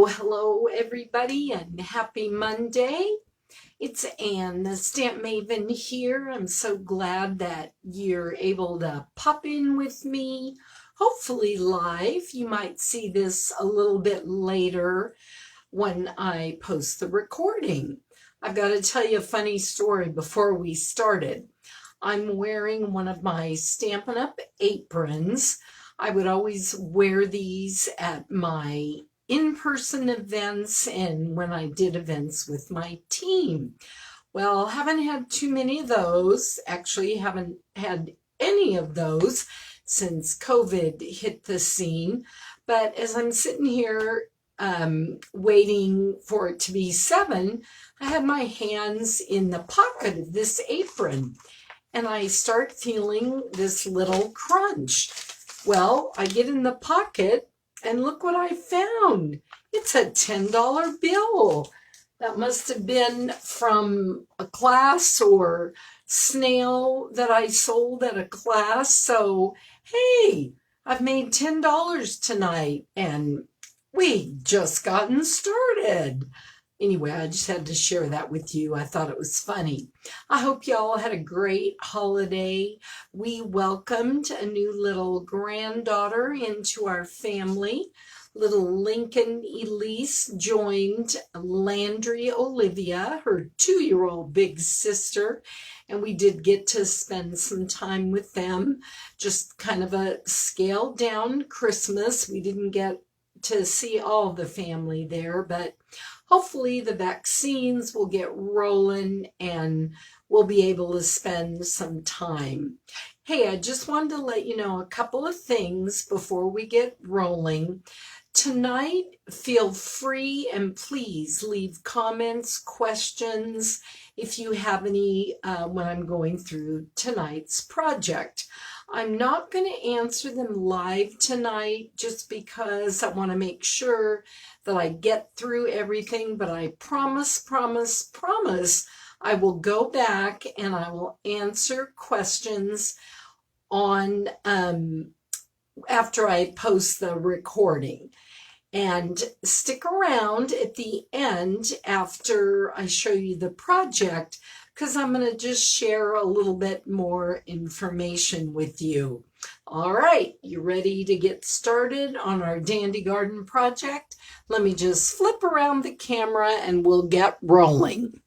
Hello, everybody, and happy Monday. It's Anne, the Stamp Maven here. I'm so glad that you're able to pop in with me, hopefully live. You might see this a little bit later when I post the recording. I've got to tell you a funny story before we started. I'm wearing one of my Stampin' Up! Aprons. I would always wear these at my in-person events and when I did events with my team. Well, haven't had too many of those. Actually, haven't had any of those since COVID hit the scene. But as I'm sitting here waiting for it to be 7, I had my hands in the pocket of this apron and I start feeling this little crunch. Well, I get in the pocket and look what I found. It's a $10 bill. That must have been from a class or snail that I sold at a class. So, hey, I've made $10 tonight and we just gotten started. Anyway, I just had to share that with you. I thought it was funny. I hope y'all had a great holiday. We welcomed a new little granddaughter into our family. Little Lincoln Elise joined Landry Olivia, her 2-year-old big sister, and we did get to spend some time with them. Just kind of a scaled down Christmas. We didn't get to see all the family there, but hopefully the vaccines will get rolling and we'll be able to spend some time. Hey, I just wanted to let you know a couple of things before we get rolling. Tonight, feel free and please leave comments, questions, if you have any when I'm going through tonight's project. I'm not going to answer them live tonight just because I want to make sure that I get through everything, but I promise I will go back and I will answer questions on after I post the recording. And stick around at the end after I show you the project, because I'm going to just share a little bit more information with you. All right, you ready to get started on our Dandy Garden project? Let me just flip around the camera and we'll get rolling.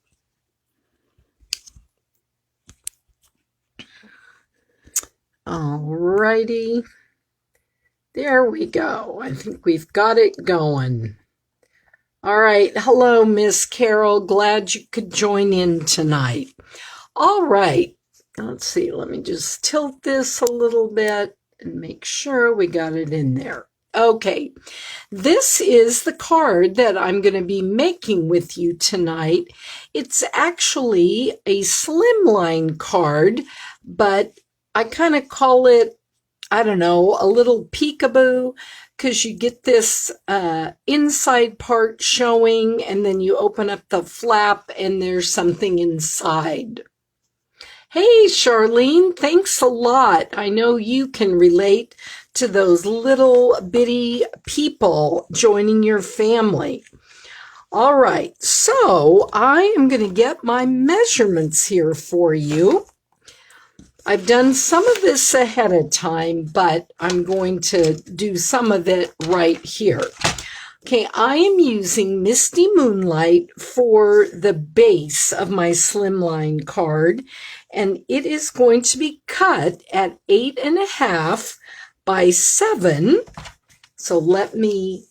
All righty. There we go. I think we've got it going. All right. Hello, Miss Carol. Glad you could join in tonight. All right. Let's see. Let me just tilt this a little bit and make sure we got it in there. Okay. This is the card that I'm going to be making with you tonight. It's actually a Slimline card, but I kind of call it, I don't know, a little peekaboo, because you get this inside part showing and then you open up the flap and there's something inside. Hey, Charlene, thanks a lot. I know you can relate to those little bitty people joining your family. All right, so I am going to get my measurements here for you. I've done some of this ahead of time, but I'm going to do some of it right here. Okay, I am using Misty Moonlight for the base of my Slimline card, and it is going to be cut at 8.5 by 7. So let me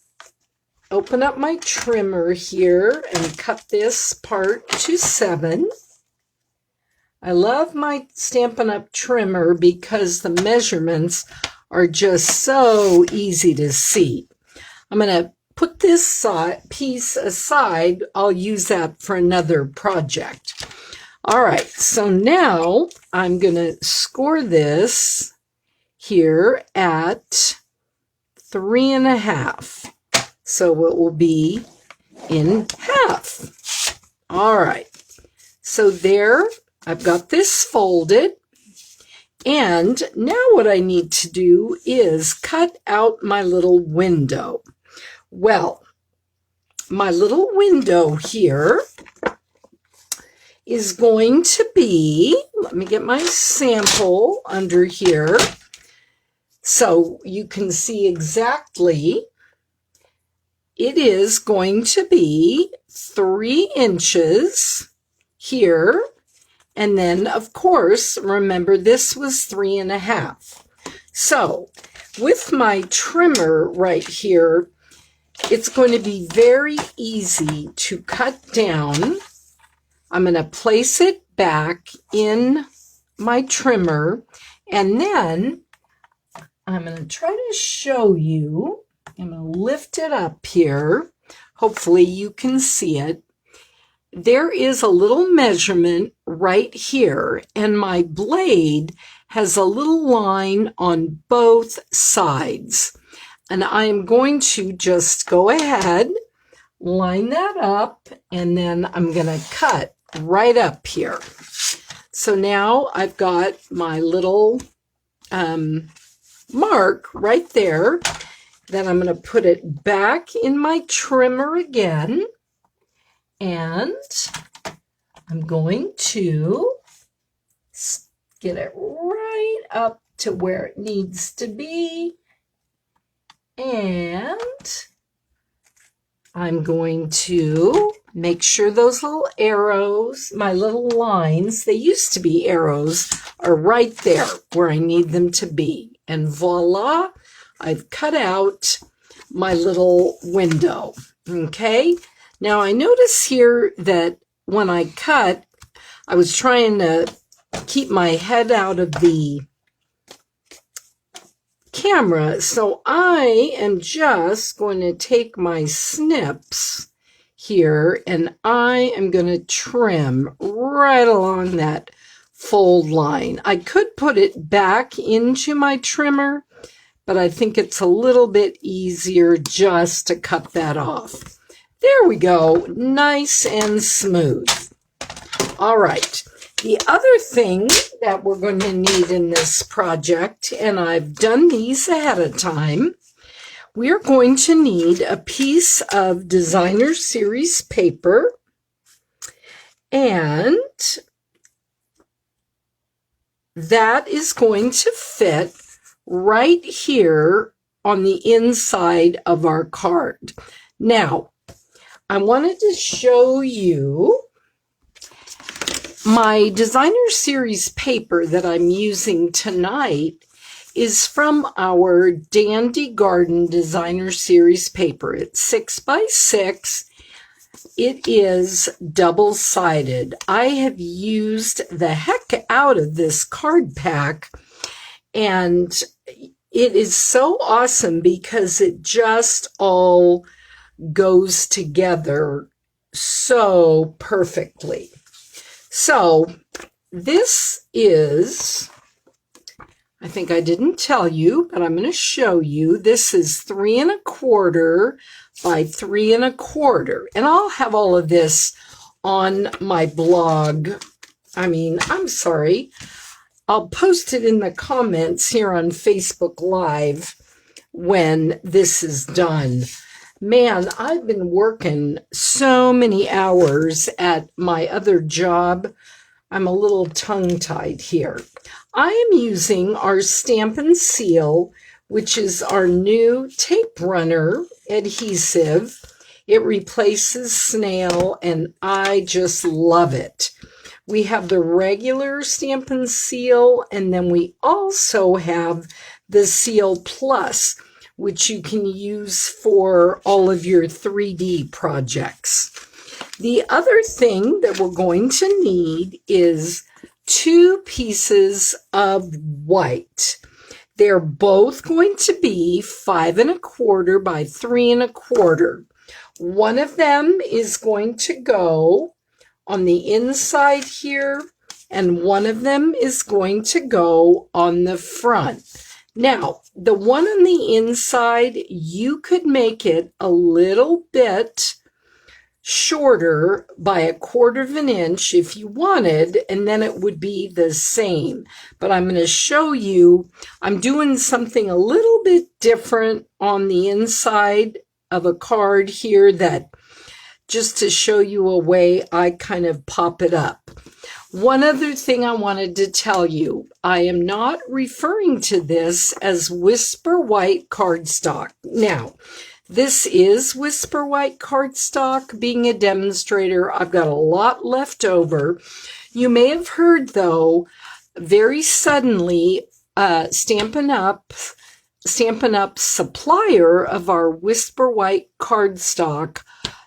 open up my trimmer here and cut this part to 7. I love my Stampin' Up! Trimmer because the measurements are just so easy to see. I'm going to put this piece aside. I'll use that for another project. All right, so now I'm going to score this here at 3.5. So it will be in half. All right, so there. I've got this folded, and now what I need to do is cut out my little window. Well, my little window here is going to be, let me get my sample under here so you can see exactly. It is going to be 3 inches here. And then, of course, remember this was 3.5. So with my trimmer right here, it's going to be very easy to cut down. I'm going to place it back in my trimmer, and then I'm going to try to show you. I'm going to lift it up here. Hopefully you can see it. There is a little measurement right here, and my blade has a little line on both sides. And I am going to just go ahead, line that up, and then I'm going to cut right up here. So now I've got my little mark right there. Then I'm going to put it back in my trimmer again. And I'm going to get it right up to where it needs to be. And I'm going to make sure those little arrows, my little lines, they used to be arrows, are right there where I need them to be. And voila, I've cut out my little window. Okay? Now I notice here that when I cut, I was trying to keep my head out of the camera, so I am just going to take my snips here and I am going to trim right along that fold line. I could put it back into my trimmer, but I think it's a little bit easier just to cut that off. There we go, nice and smooth. All right, the other thing that we're going to need in this project, and I've done these ahead of time, we're going to need a piece of designer series paper, and that is going to fit right here on the inside of our card. Now, I wanted to show you my designer series paper that I'm using tonight is from our Dandy Garden designer series paper. It's 6 by 6. It is double-sided. I have used the heck out of this card pack, and it is so awesome because it just all goes together so perfectly. So this is, I think I didn't tell you, but I'm going to show you. This is 3 1/4 by 3 1/4, and I'll have all of this on my blog. I'm sorry. I'll post it in the comments here on Facebook Live when this is done. Man, I've been working so many hours at my other job. I'm a little tongue-tied here. I am using our Stampin Seal, which is our new tape runner adhesive. It replaces snail, and I just love it. We have the regular Stampin Seal, and then we also have the Seal Plus, which you can use for all of your 3D projects. The other thing that we're going to need is 2 pieces of white. They're both going to be 5 1/4 by 3 1/4. One of them is going to go on the inside here, and one of them is going to go on the front. Now, the one on the inside, you could make it a little bit shorter by 1/4 of an inch if you wanted, and then it would be the same. But I'm going to show you, I'm doing something a little bit different on the inside of a card here that just to show you a way I kind of pop it up. One other thing I wanted to tell you, I am not referring to this as Whisper White cardstock. Now, this is Whisper White cardstock. Being a demonstrator, I've got a lot left over. You may have heard, though, very suddenly, Stampin' Up supplier of our Whisper White cardstock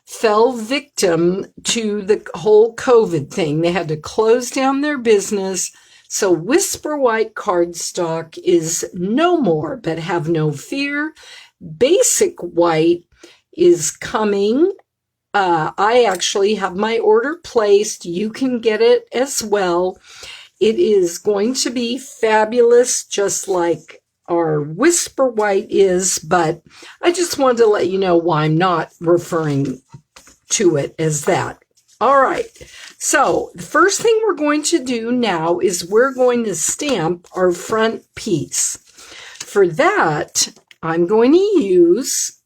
fell victim to the whole COVID thing. They had to close down their business. So Whisper White cardstock is no more, but have no fear. Basic White is coming. I actually have my order placed. You can get it as well. It is going to be fabulous, just like our Whisper White is, but I just wanted to let you know why I'm not referring to it as that. All right, so the first thing we're going to do now is we're going to stamp our front piece. For that, I'm going to use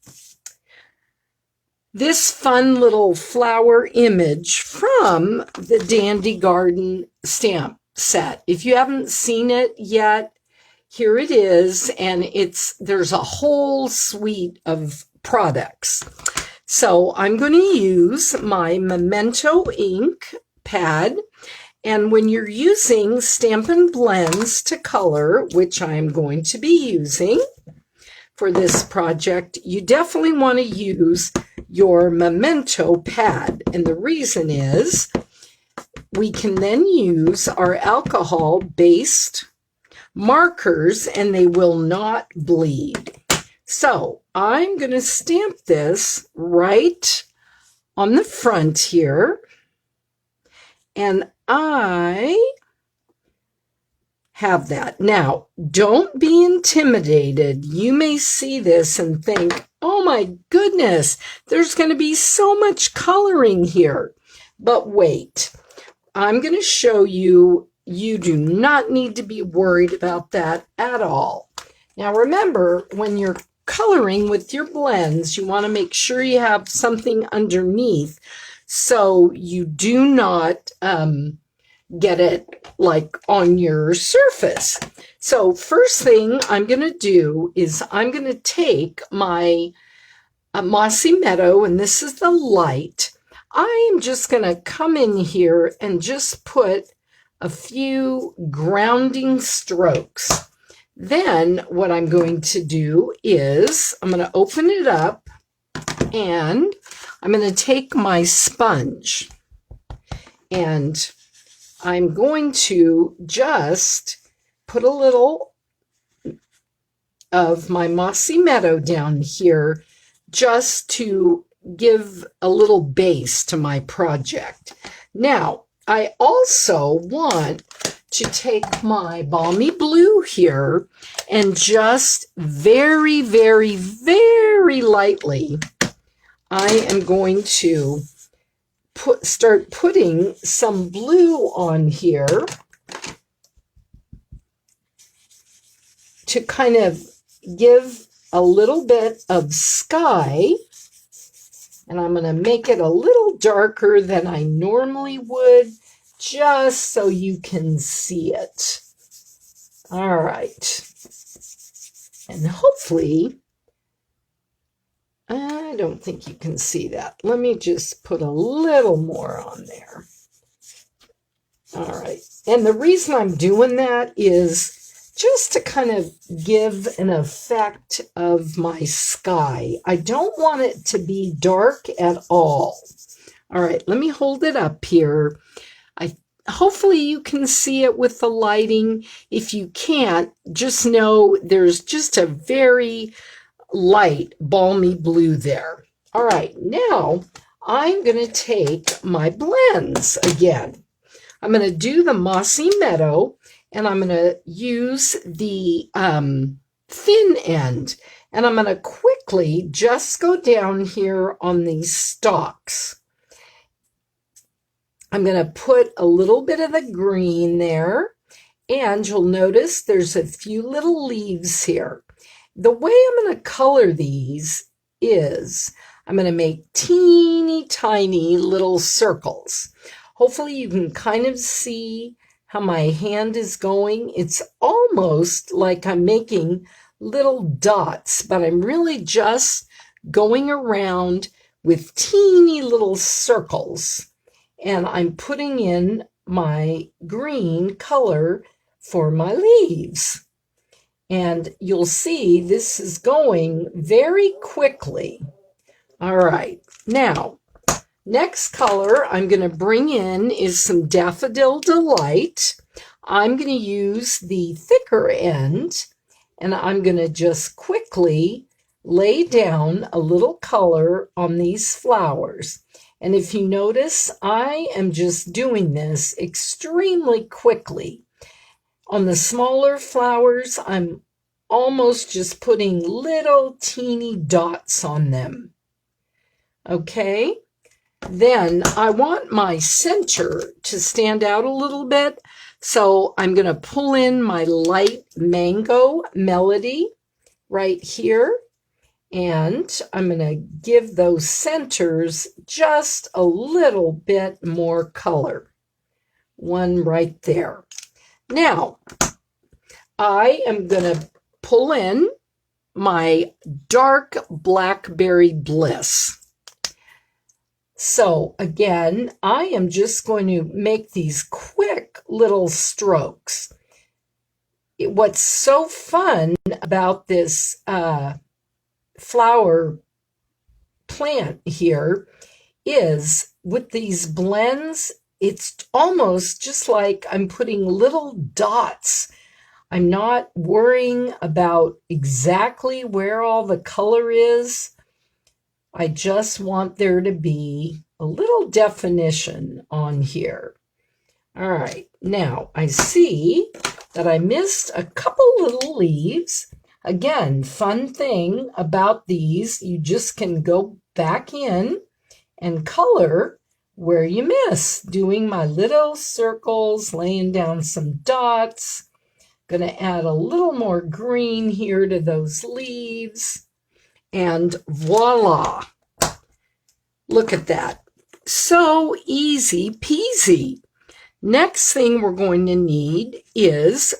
this fun little flower image from the Dandy Garden stamp set. If you haven't seen it yet, here it is, and there's a whole suite of products. So I'm going to use my Memento ink pad, and when you're using Stampin' Blends to color, which I'm going to be using for this project, you definitely want to use your Memento pad. And the reason is we can then use our alcohol-based markers and they will not bleed. So I'm going to stamp this right on the front here, and I have that. Now, don't be intimidated. You may see this and think, oh my goodness, there's going to be so much coloring here. But wait, I'm going to show you, you do not need to be worried about that at all. Now remember, when you're coloring with your blends, you want to make sure you have something underneath so you do not get it like on your surface. So first thing I'm going to do is I'm going to take my Mossy Meadow, and this is the light. I am just going to come in here and just put a few grounding strokes. Then what I'm going to do is I'm going to open it up and I'm going to take my sponge and I'm going to just put a little of my Mossy Meadow down here just to give a little base to my project. Now, I also want to take my balmy blue here and just very, very, very lightly, I am going to start putting some blue on here to kind of give a little bit of sky. And I'm going to make it a little darker than I normally would, just so you can see it. All right. And hopefully, I don't think you can see that. Let me just put a little more on there. All right. And the reason I'm doing that is just to kind of give an effect of my sky. I don't want it to be dark at all. All right, let me hold it up here. Hopefully you can see it with the lighting. If you can't, just know there's just a very light balmy blue there. All right, now I'm going to take my blends again. I'm going to do the Mossy Meadow, and I'm going to use the thin end, and I'm going to quickly just go down here on these stalks. I'm going to put a little bit of the green there, and you'll notice there's a few little leaves here. The way I'm going to color these is I'm going to make teeny tiny little circles. Hopefully you can kind of see how my hand is going. It's almost like I'm making little dots, but I'm really just going around with teeny little circles. And I'm putting in my green color for my leaves. And you'll see this is going very quickly. All right, now, next color I'm going to bring in is some Daffodil Delight. I'm going to use the thicker end, and I'm going to just quickly lay down a little color on these flowers. And if you notice, I am just doing this extremely quickly. On the smaller flowers, I'm almost just putting little teeny dots on them. Okay, then I want my center to stand out a little bit, so I'm going to pull in my light mango melody right here, and I'm going to give those centers just a little bit more color. One right there. Now, I am going to pull in my dark Blackberry Bliss. So again, I am just going to make these quick little strokes. What's so fun about this flower plant here is with these blends, it's almost just like I'm putting little dots. I'm not worrying about exactly where all the color is. I just want there to be a little definition on here. All right, now I see that I missed a couple little leaves. Again, fun thing about these, you just can go back in and color where you miss. Doing my little circles, laying down some dots. Gonna add a little more green here to those leaves. And voila, look at that. So easy peasy. Next thing we're going to need is,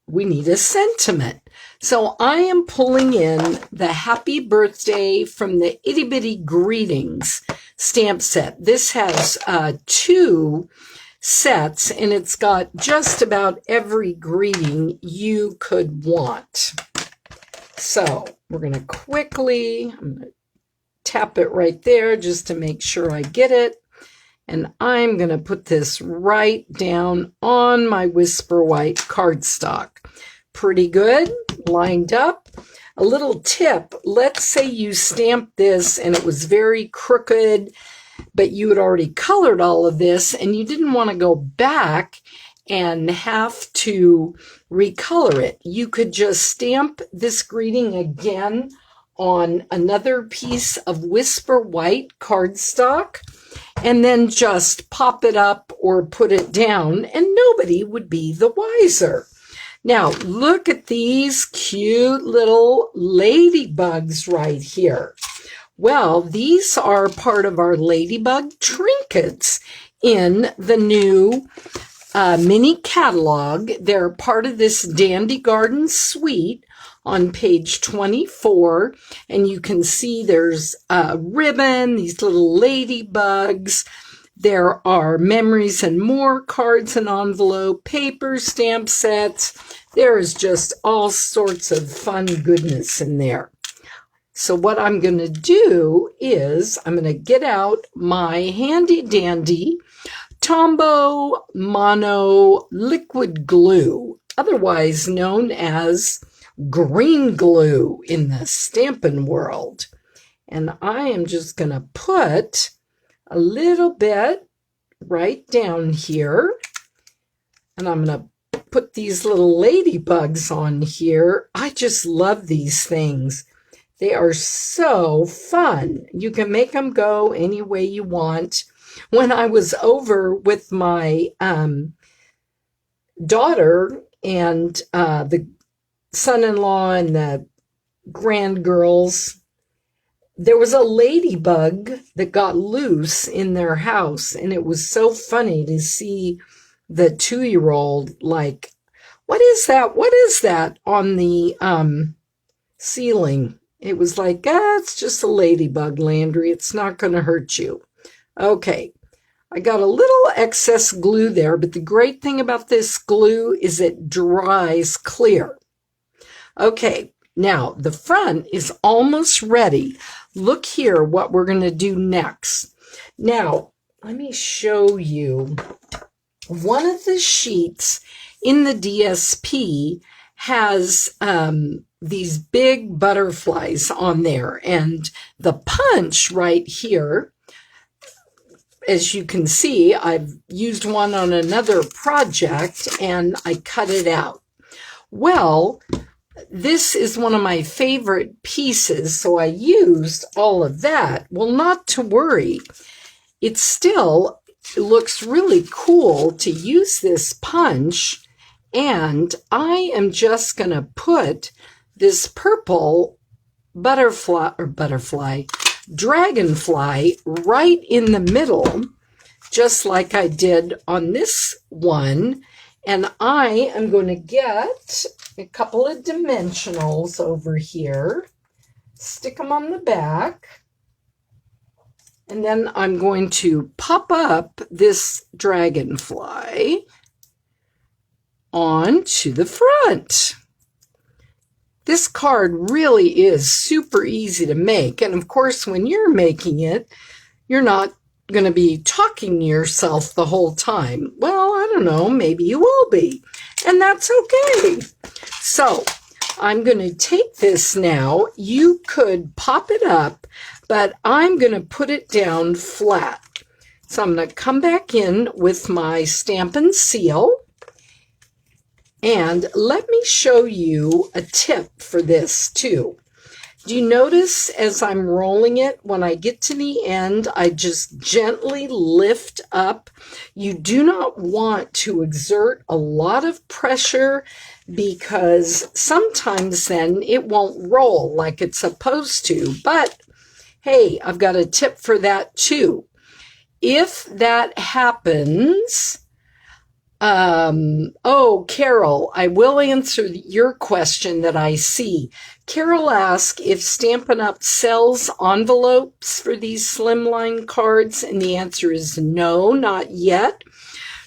we need a sentiment. So I am pulling in the Happy Birthday from the Itty Bitty Greetings stamp set. This has 2 sets, and it's got just about every greeting you could want. So we're going to quickly, I'm going to tap it right there just to make sure I get it. And I'm going to put this right down on my Whisper White cardstock. Pretty good, lined up. A little tip, let's say you stamped this and it was very crooked, but you had already colored all of this and you didn't want to go back and have to recolor it. You could just stamp this greeting again on another piece of Whisper White cardstock and then just pop it up or put it down and nobody would be the wiser. Now, look at these cute little ladybugs right here. Well, these are part of our ladybug trinkets in the new mini catalog. They're part of this Dandy Garden suite on page 24, and you can see there's a ribbon, these little ladybugs. There are memories and more cards and envelope, paper, stamp sets. There is just all sorts of fun goodness in there. So what I'm going to do is I'm going to get out my handy dandy Tombow Mono liquid glue, otherwise known as green glue in the Stampin' world. And I am just going to put a little bit right down here. And I'm going to put these little ladybugs on here. I just love these things. They are so fun. You can make them go any way you want. When I was over with my daughter and the son-in-law and the grandgirls, there was a ladybug that got loose in their house, and it was so funny to see the 2-year-old like, what is that? What is that on the ceiling? It was like, it's just a ladybug, Landry. It's not going to hurt you. Okay, I got a little excess glue there, but the great thing about this glue is it dries clear. Okay, now the front is almost ready. Look here what we're going to do next. Now, let me show you. One of the sheets in the DSP has these big butterflies on there, and the punch right here, as you can see, I've used one on another project and I cut it out. Well, this is one of my favorite pieces, so I used all of that. Well, not to worry. It still looks really cool to use this punch, and I am just going to put this purple dragonfly right in the middle, just like I did on this one. And I am going to get a couple of dimensionals over here, stick them on the back, and then I'm going to pop up this dragonfly onto the front. This card really is super easy to make. And of course, when you're making it, you're not going to be talking to yourself the whole time. Well, I don't know, maybe you will be. And that's okay. So I'm going to take this now. You could pop it up, but I'm going to put it down flat. So I'm going to come back in with my Stampin' Seal. And let me show you a tip for this too. Do you notice as I'm rolling it, when I get to the end, I just gently lift up? You do not want to exert a lot of pressure, because sometimes then it won't roll like it's supposed to. But hey, I've got a tip for that too. If that happens, Carol, I will answer your question that I see. Carol asked if Stampin' Up! Sells envelopes for these Slimline cards, and the answer is no, not yet.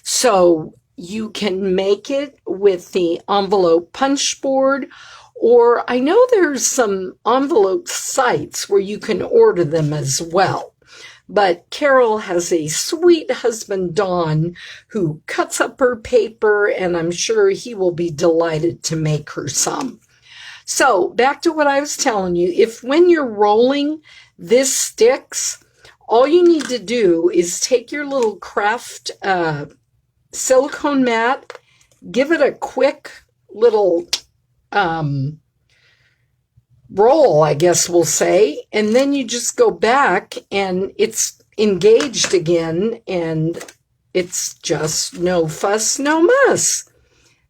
So you can make it with the envelope punch board, or I know there's some envelope sites where you can order them as well. But Carol has a sweet husband, Don, who cuts up her paper, and I'm sure he will be delighted to make her some. So back to what I was telling you. If when you're rolling this sticks, all you need to do is take your little craft silicone mat, give it a quick little roll, I guess we'll say, and then you just go back and it's engaged again, and it's just no fuss, no muss.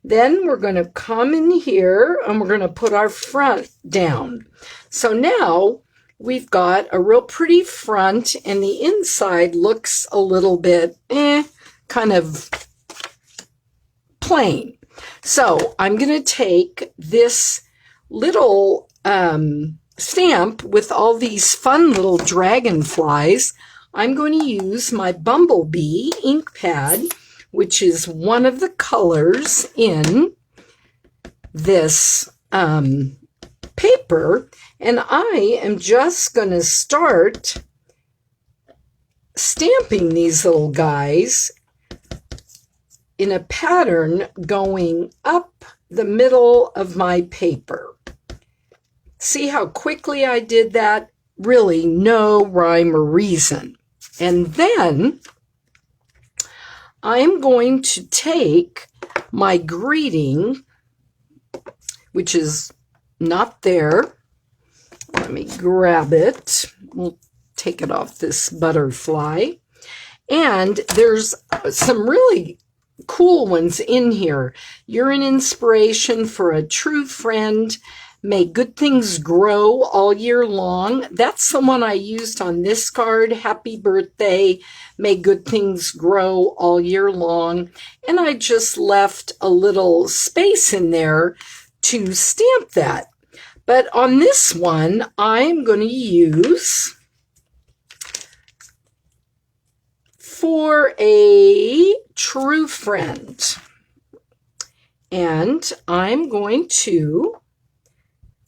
Then we're going to come in here and we're going to put our front down. So now we've got a real pretty front, and the inside looks a little bit kind of plain. So I'm going to take this little stamp with all these fun little dragonflies. I'm going to use my Bumblebee ink pad, which is one of the colors in this paper, and I am just going to start stamping these little guys in a pattern going up the middle of my paper. See how quickly I did that? Really no rhyme or reason. And then I'm going to take my greeting, which is not there. Let me grab it. We'll take it off this butterfly. And there's some really cool ones in here. You're an inspiration for a true friend. May good things grow all year long. That's the one I used on this card. Happy birthday. May good things grow all year long. And I just left a little space in there to stamp that. But on this one, I'm going to use For a True Friend. And I'm going to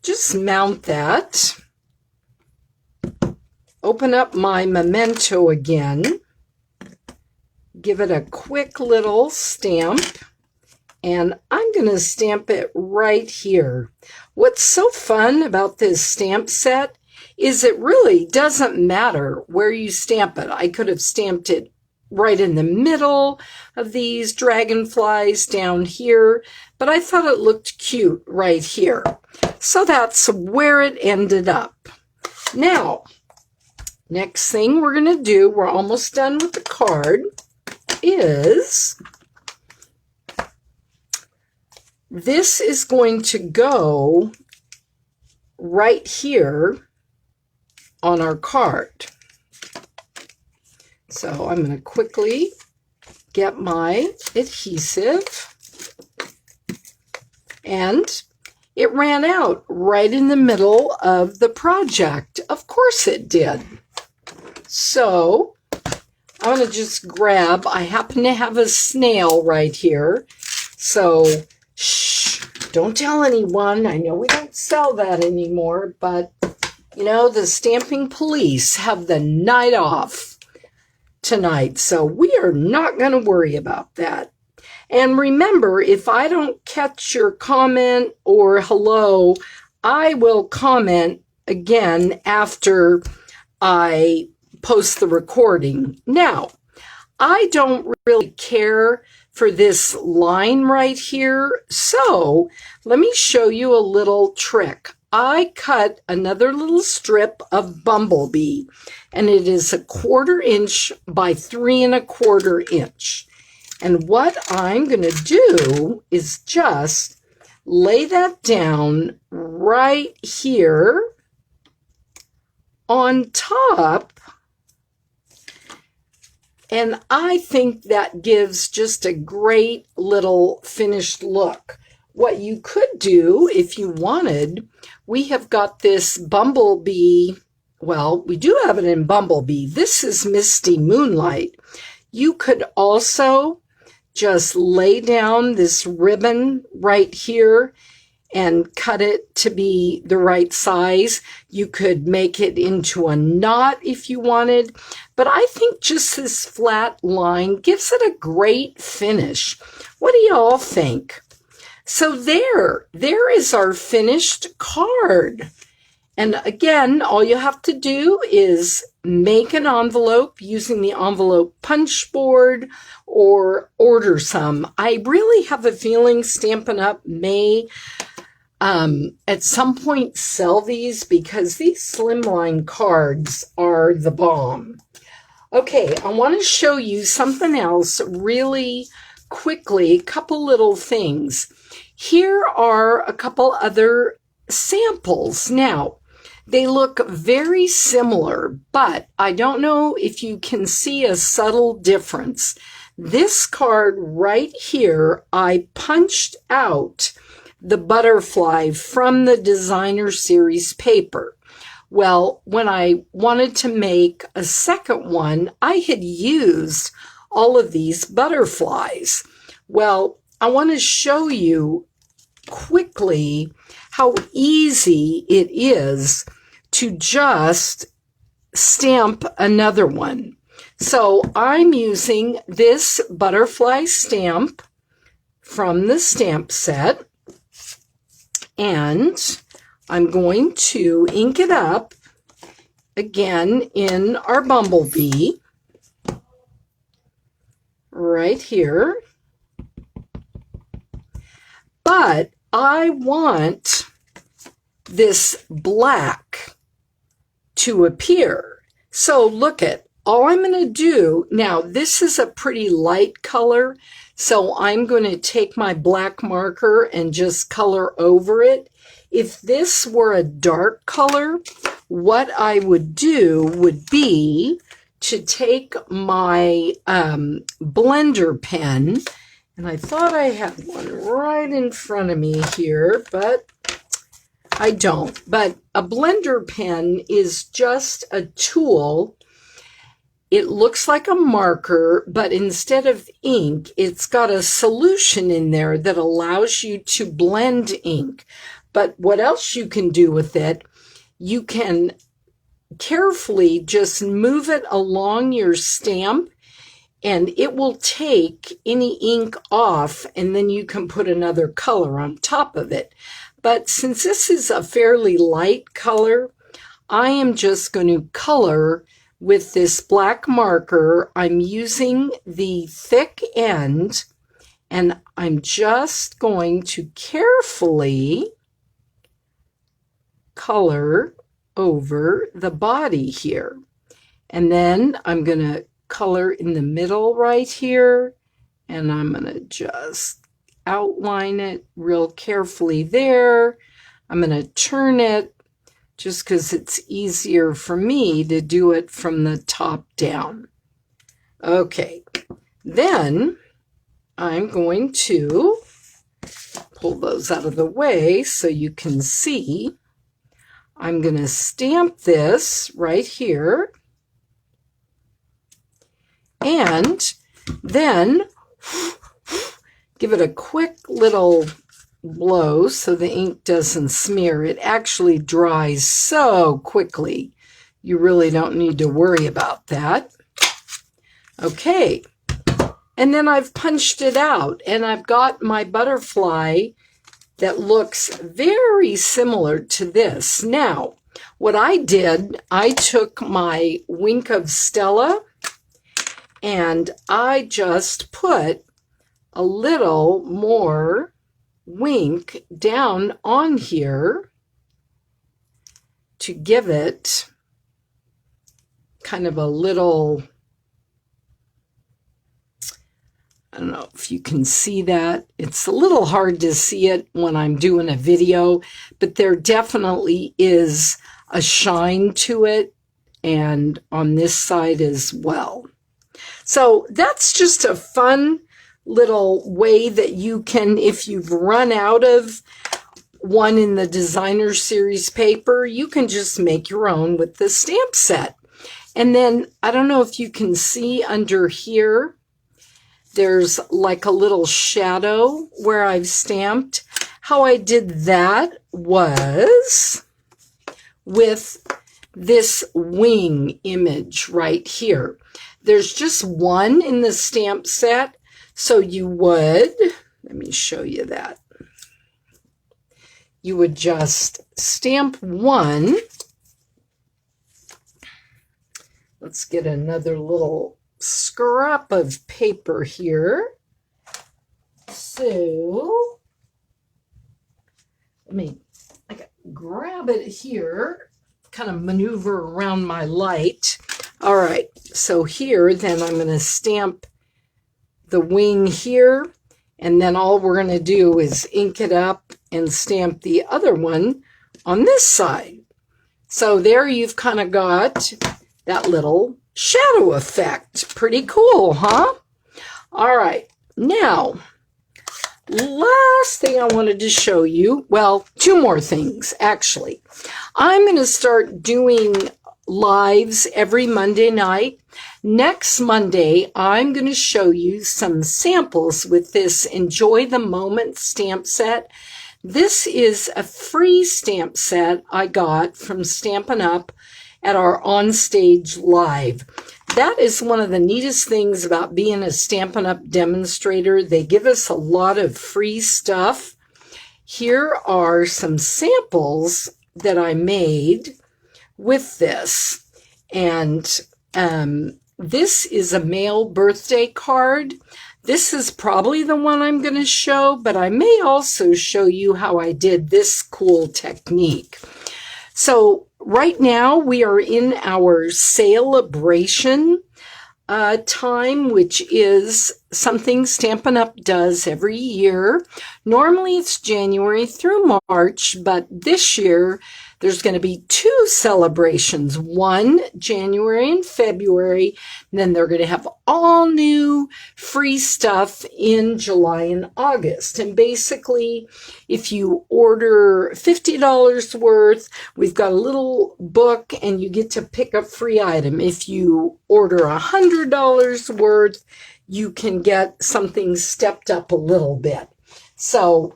just mount that, open up my memento again, give it a quick little stamp, and I'm going to stamp it right here. What's so fun about this stamp set is it really doesn't matter where you stamp it. I could have stamped it right in the middle of these dragonflies down here, but I thought it looked cute right here. So that's where it ended up. Now, next thing we're going to do, we're almost done with the card, is this is going to go right here on our card. So I'm going to quickly get my adhesive, and it ran out right in the middle of the project. Of course it did. So I'm going to just grab, I happen to have a snail right here. So, shh, don't tell anyone. I know we don't sell that anymore, but, you know, the stamping police have the night off tonight, so we are not going to worry about that. And remember, if I don't catch your comment or hello, I will comment again after I post the recording. Now, I don't really care for this line right here, so let me show you a little trick. I cut another little strip of bumblebee, and it is 1/4 inch by 3 1/4 inch. And what I'm going to do is just lay that down right here on top. And I think that gives just a great little finished look. What you could do if you wanted, we have got this bumblebee. Well, we do have it in bumblebee. This is Misty Moonlight. You could also just lay down this ribbon right here and cut it to be the right size. You could make it into a knot if you wanted, but I think just this flat line gives it a great finish. What do y'all think? So there is our finished card. And again, all you have to do is make an envelope using the envelope punch board or order some. I really have a feeling Stampin' Up! May at some point sell these because these Slimline cards are the bomb. Okay, I want to show you something else really quickly, a couple little things. Here are a couple other samples. Now, they look very similar, but I don't know if you can see a subtle difference. This card right here, I punched out the butterfly from the designer series paper. Well, when I wanted to make a second one, I had used all of these butterflies. Well, I want to show you quickly how easy it is to just stamp another one. So I'm using this butterfly stamp from the stamp set, and I'm going to ink it up again in our bumblebee right here. But I want this black to appear. So look at, all I'm going to do, now this is a pretty light color, so I'm going to take my black marker and just color over it. If this were a dark color, what I would do would be to take my blender pen, and I thought I had one right in front of me here, but I don't. But a blender pen is just a tool. It looks like a marker, but instead of ink, it's got a solution in there that allows you to blend ink. But what else you can do with it, you can carefully just move it along your stamp, and it will take any ink off, and then you can put another color on top of it. But since this is a fairly light color, I am just going to color with this black marker. I'm using the thick end, and I'm just going to carefully color over the body here. And then I'm going to color in the middle right here, and I'm going to just outline it real carefully there. I'm going to turn it just because it's easier for me to do it from the top down. Okay, then I'm going to pull those out of the way so you can see. I'm going to stamp this right here, and then give it a quick little blow so the ink doesn't smear. It actually dries so quickly, you really don't need to worry about that. Okay, and then I've punched it out, and I've got my butterfly that looks very similar to this. Now, what I did, I took my Wink of Stella, and I just put a little more wink down on here to give it kind of a little, I don't know if you can see that. It's a little hard to see it when I'm doing a video, but there definitely is a shine to it, and on this side as well. So that's just a fun little way that you can, if you've run out of one in the designer series paper, you can just make your own with the stamp set. And then I don't know if you can see under here, there's like a little shadow where I've stamped. How I did that was with this wing image right here. There's just one in the stamp set, so you would, let me show you that. You would just stamp one. Let's get another little scrap of paper here. So, I grab it here, kind of maneuver around my light. All right, so here, then I'm going to stamp the wing here, and then all we're going to do is ink it up and stamp the other one on this side. So there you've kind of got that little shadow effect. Pretty cool, huh? All right, now, last thing I wanted to show you, well, two more things, actually. I'm going to start doing lives every Monday night. Next Monday, I'm going to show you some samples with this Enjoy the Moment stamp set. This is a free stamp set I got from Stampin' Up! At our Onstage Live. That is one of the neatest things about being a Stampin' Up! Demonstrator. They give us a lot of free stuff. Here are some samples that I made with this, and this is a male birthday card. This is probably the one I'm going to show, but I may also show you how I did this cool technique. So right now we are in our celebration time, which is something Stampin' Up! Does every year. Normally it's January through March, but this year there's going to be 2 celebrations, one January and February, and then they're going to have all new free stuff in July and August. And basically, if you order $50 worth, we've got a little book and you get to pick a free item. If you order $100 worth, you can get something stepped up a little bit. So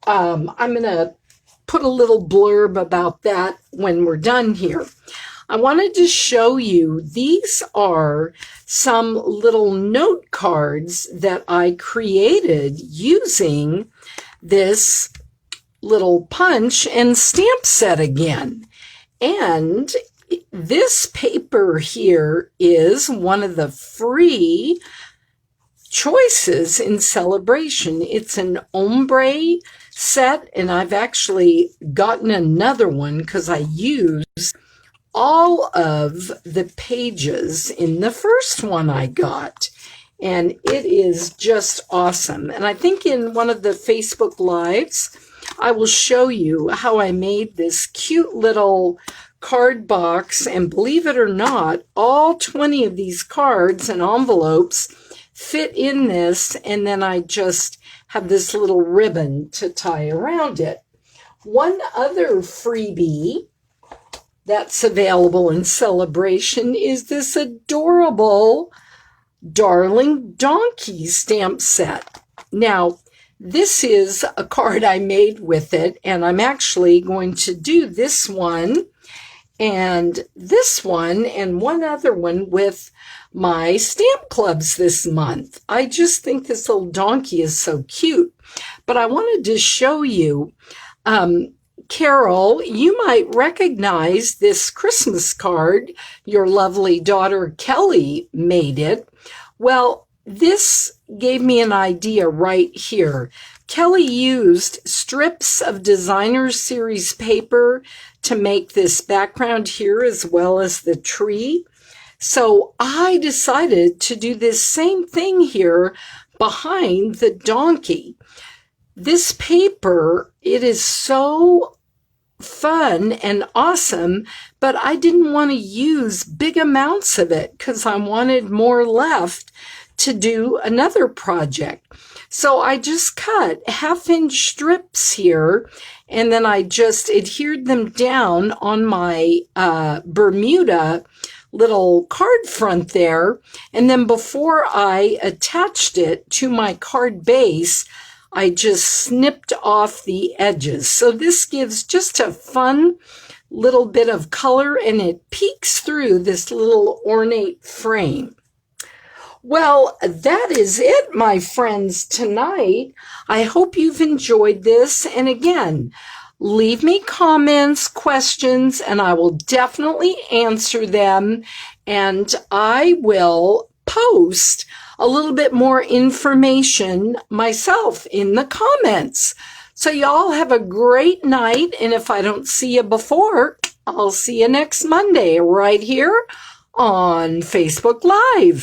I'm going to put a little blurb about that when we're done here. I wanted to show you, these are some little note cards that I created using this little punch and stamp set again. And this paper here is one of the free choices in Celebration. It's an ombre set, and I've actually gotten another one because I used all of the pages in the first one I got, and it is just awesome. And I think in one of the Facebook Lives I will show you how I made this cute little card box, and believe it or not, all 20 of these cards and envelopes fit in this, and then I just have this little ribbon to tie around it. One other freebie that's available in Celebration is this adorable Darling Donkey stamp set. Now, this is a card I made with it, and I'm actually going to do this one and this one and one other one with my stamp clubs this month. I just think this little donkey is so cute. But I wanted to show you, Carol, you might recognize this Christmas card. Your lovely daughter Kelly made it. Well, this gave me an idea right here. Kelly used strips of Designer Series paper to make this background here, as well as the tree. So I decided to do this same thing here behind the donkey. This paper, it is so fun and awesome, but I didn't want to use big amounts of it because I wanted more left to do another project. So I just cut 1/2-inch strips here, and then I just adhered them down on my Bermuda little card front there. And then before I attached it to my card base, I just snipped off the edges. So this gives just a fun little bit of color, and it peeks through this little ornate frame. Well, that is it, my friends, tonight. I hope you've enjoyed this. And again, leave me comments, questions, and I will definitely answer them. And I will post a little bit more information myself in the comments. So y'all have a great night. And if I don't see you before, I'll see you next Monday right here on Facebook Live.